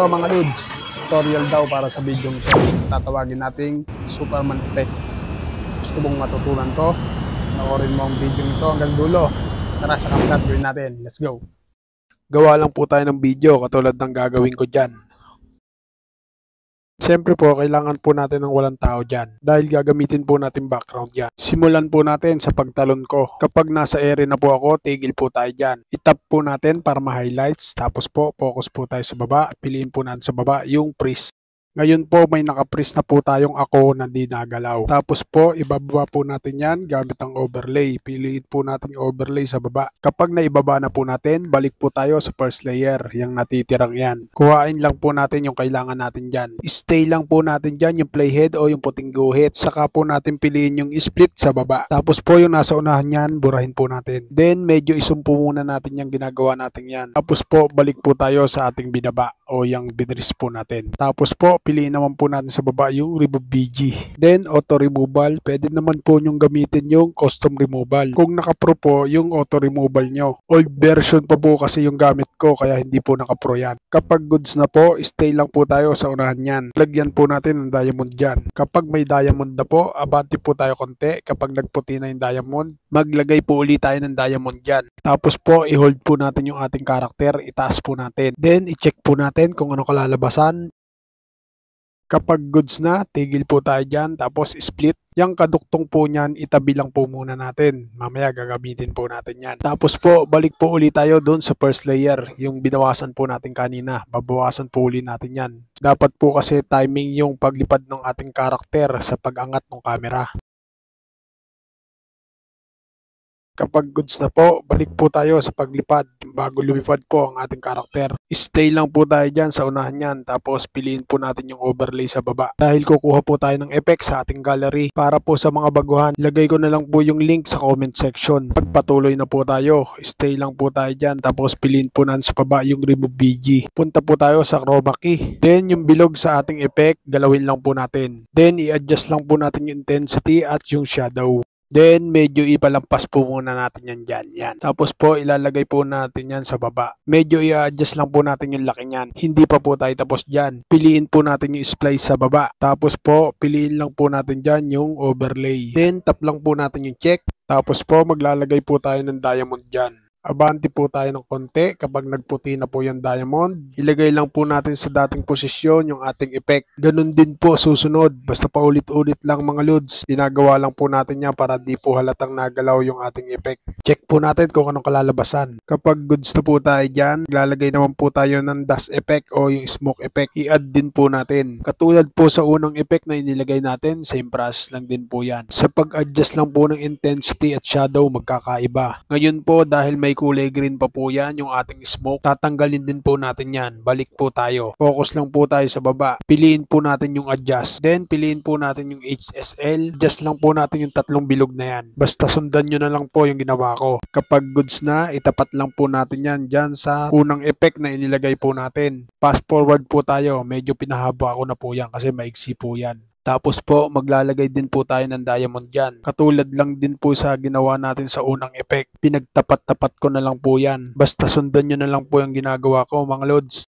Ito mga lods, tutorial daw para sa video ito. Tatawagin nating Superman effect. Gusto mong matutunan to? Panoorin mo ang video nito hanggang dulo. Tara sa kapitan, gawin natin. Let's go! Gawa lang po tayo ng video katulad ng gagawin ko dyan. Siyempre po, kailangan po natin ng walang tao dyan dahil gagamitin po natin background dyan. Simulan po natin sa pagtalon ko. Kapag nasa area na po ako, tigil po tayo dyan. I-tap po natin para ma-highlights. Tapos po, focus po tayo sa baba. Piliin po natin sa baba yung freeze. Ngayon po may naka-freeze na po tayong ako na di nagalaw. Tapos po ibababa po natin yan gamit ang overlay. Piliin po natin yung overlay sa baba. Kapag naibaba na po natin, balik po tayo sa first layer, yung natitirang yan. Kuhain lang po natin yung kailangan natin dyan. Stay lang po natin dyan yung playhead o yung puting guhit. Saka po natin piliin yung split sa baba. Tapos po yung nasa unahan yan, burahin po natin. Then medyo isumpo muna natin yung ginagawa natin yan. Tapos po balik po tayo sa ating binaba o yung binris po natin. Tapos po piliin naman po natin sa baba yung remove BG. Then auto removal, pwede naman po nyong gamitin yung custom removal. Kung naka-pro po yung auto removal nyo. Old version pa po kasi yung gamit ko kaya hindi po naka-pro yan. Kapag goods na po, stay lang po tayo sa unahan yan. Lagyan po natin ng diamond dyan. Kapag may diamond na po, abante po tayo konti. Kapag nagputi na yung diamond, maglagay po ulit tayo ng diamond dyan. Tapos po, i-hold po natin yung ating karakter, itaas po natin. Then, i-check po natin kung ano kalalabasan. Kapag goods na, tigil po tayo dyan, tapos split. Yung kaduktong po niyan, itabi lang po muna natin. Mamaya gagamitin po natin yan. Tapos po, balik po ulit tayo doon sa first layer. Yung binawasan po natin kanina, babawasan po ulit natin yan. Dapat po kasi timing yung paglipad ng ating karakter sa pag-angat ng camera. Kapag goods na po, balik po tayo sa paglipad. Bago lumipad po ang ating karakter. Stay lang po tayo dyan sa unahan yan. Tapos piliin po natin yung overlay sa baba. Dahil kukuha po tayo ng effect sa ating gallery. Para po sa mga baguhan, lagay ko na lang po yung link sa comment section. Pagpatuloy na po tayo, stay lang po tayo dyan. Tapos piliin po natin sa baba yung remove BG. Punta po tayo sa chroma key. Then yung bilog sa ating effect, galawin lang po natin. Then i-adjust lang po natin yung intensity at yung shadow. Then, medyo ipalampas po muna natin yan dyan. Yan. Tapos po, ilalagay po natin yan sa baba. Medyo i-adjust lang po natin yung laki niyan. Hindi pa po tayo tapos dyan. Piliin po natin yung splice sa baba. Tapos po, piliin lang po natin dyan yung overlay. Then, tap lang po natin yung check. Tapos po, maglalagay po tayo ng diamond dyan. Abante po tayo ng konti. Kapag nagputi na po yung diamond, ilagay lang po natin sa dating posisyon yung ating effect. Ganun din po susunod. Basta paulit-ulit lang mga lods. Ginagawa lang po natin yan para di po halatang nagalaw yung ating effect. Check po natin kung anong kalalabasan. Kapag goods na po tayo dyan, lalagay naman po tayo ng dust effect o yung smoke effect. I-add din po natin. Katulad po sa unang effect na inilagay natin, same process lang din po yan. Sa pag-adjust lang po ng intensity at shadow, magkakaiba. Ngayon po, dahil may kulay green pa po yan, yung ating smoke, tatanggalin din po natin yan. Balik po tayo. Focus lang po tayo sa baba. Piliin po natin yung adjust. Then, piliin po natin yung HSL. Adjust lang po natin yung tatlong bilog na yan. Basta sundan nyo na lang po yung ginawa ko. Kapag goods na, itapat lang po natin yan dyan sa unang effect na inilagay po natin. Fast forward po tayo. Medyo pinahaba ko na po yan kasi maiksi po yan. Tapos po, maglalagay din po tayo ng diamond dyan. Katulad lang din po sa ginawa natin sa unang effect. Pinagtapat-tapat ko na lang po yan. Basta sundan nyo na lang po yung ginagawa ko mga lods.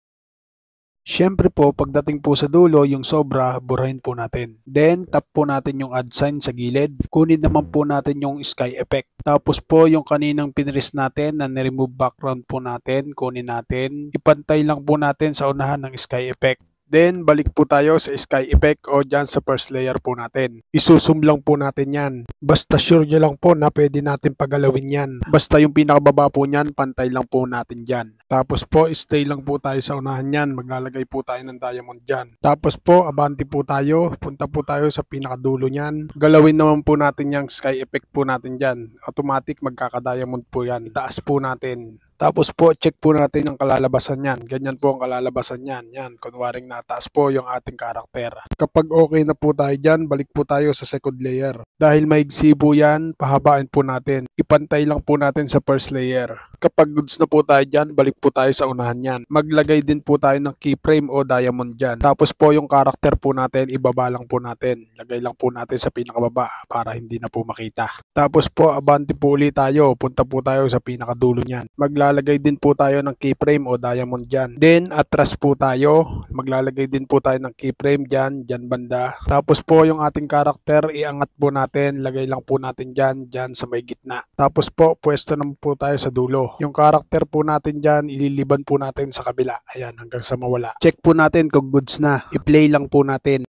Siyempre po, pagdating po sa dulo, yung sobra, burahin po natin. Then, tap po natin yung add sign sa gilid. Kunin naman po natin yung sky effect. Tapos po, yung kaninang pinris natin na ni-remove background po natin, kunin natin. Ipantay lang po natin sa unahan ng sky effect. Then, balik po tayo sa sky effect o dyan sa first layer po natin. Isusum lang po natin yan. Basta sure nyo lang po na pwede natin pagalawin yan. Basta yung pinakababa po nyan, pantay lang po natin dyan. Tapos po, stay lang po tayo sa unahan yan. Maglalagay po tayo ng diamond dyan. Tapos po, abante po tayo. Punta po tayo sa pinakadulo nyan. Galawin naman po natin yung sky effect po natin dyan. Automatic magkaka-diamond po yan. Itaas po natin. Tapos po, check po natin ang kalalabasan yan. Ganyan po ang kalalabasan yan. Yan, kunwaring nataas po yung ating karakter. Kapag okay na po tayo dyan, balik po tayo sa second layer. Dahil maigsi po yan, pahabain po natin. Ipantay lang po natin sa first layer. Kapag goods na po tayo dyan, balik po tayo sa unahan yan. Maglagay din po tayo ng keyframe o diamond dyan. Tapos po yung karakter po natin, ibaba lang po natin. Lagay lang po natin sa pinakababa para hindi na po makita. Tapos po, abante po ulit tayo. Punta po tayo sa pinakadulo niyan. maglalagay din po tayo ng keyframe o diamond dyan. Then atras po tayo, maglalagay din po tayo ng keyframe dyan banda. Tapos po yung ating karakter, iangat po natin, lagay lang po natin dyan sa may gitna. Tapos po, pwesto naman po tayo sa dulo. Yung karakter po natin dyan, ililiban po natin sa kabila. Ayan, hanggang sa mawala. Check po natin kung goods na. I-play lang po natin.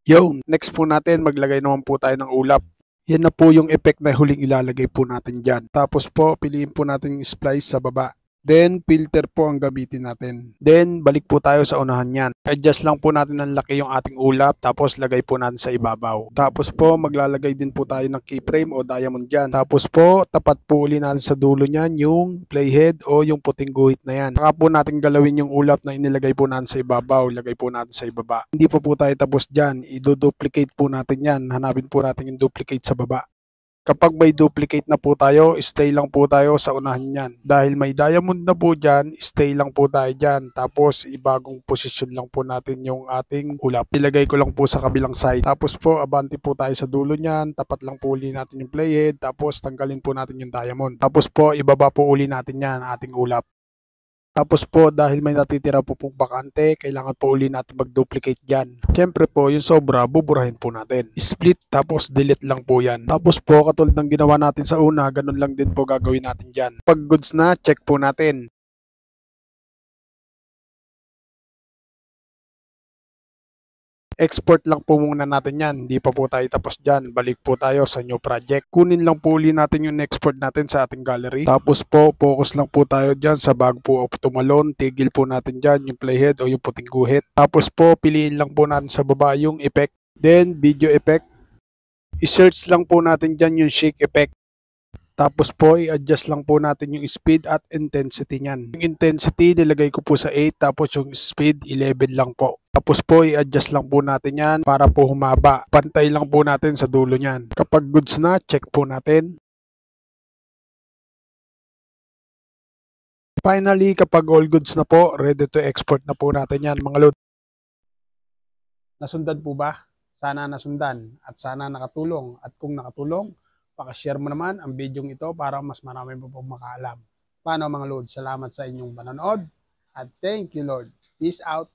Yo, next po natin, maglagay naman po tayo ng ulap. Yan na po yung effect na huling ilalagay po natin dyan. Tapos po, piliin po natin yung splice sa baba. Then, filter po ang gamitin natin. Then, balik po tayo sa unahan yan. Adjust lang po natin ng laki yung ating ulap, tapos lagay po natin sa ibabaw. Tapos po, maglalagay din po tayo ng keyframe o diamond dyan. Tapos po, tapat po uli natin sa dulo niyan yung playhead o yung puting guhit na yan. Saka po natin galawin yung ulap na inilagay po natin sa ibabaw, lagay po natin sa ibaba. Hindi po tayo tapos dyan, i-duplicate po natin yan. Hanapin po natin yung duplicate sa baba. Kapag may duplicate na po tayo, stay lang po tayo sa unahan niyan. Dahil may diamond na po dyan, stay lang po tayo dyan. Tapos, ibagong posisyon lang po natin yung ating ulap. Ilagay ko lang po sa kabilang side. Tapos po, abante po tayo sa dulo niyan. Tapat lang po uli natin yung playhead. Tapos, tanggalin po natin yung diamond. Tapos po, ibaba po uli natin yan, ating ulap. Tapos po, dahil may natitira po pong bakante, kailangan po uli natin mag-duplicate dyan. Siyempre po, yung sobra, buburahin po natin. Split, tapos delete lang po yan. Tapos po, katulad ng ginawa natin sa una, ganun lang din po gagawin natin dyan. Pag goods na, check po natin. Export lang po muna natin yan. Hindi pa po tayo tapos dyan. Balik po tayo sa new project. Kunin lang po uli natin yung export natin sa ating gallery. Tapos po, focus lang po tayo dyan sa bag po of tumalon. Tigil po natin dyan yung playhead o yung puting guhit. Tapos po, piliin lang po natin sa baba yung effect. Then, video effect. I-search lang po natin dyan yung shake effect. Tapos po, i-adjust lang po natin yung speed at intensity niyan. Yung intensity, nilagay ko po sa 8, tapos yung speed, 11 lang po. Tapos po, i-adjust lang po natin yan para po humaba. Pantay lang po natin sa dulo niyan. Kapag goods na, check po natin. Finally, kapag all goods na po, ready to export na po natin yan mga lod. Nasundan po ba? Sana nasundan at sana nakatulong. At kung nakatulong, pakashare mo naman ang video ito para mas marami po pong makaalam. Paano mga Lord? Salamat sa inyong panonood at thank you Lord. Peace out.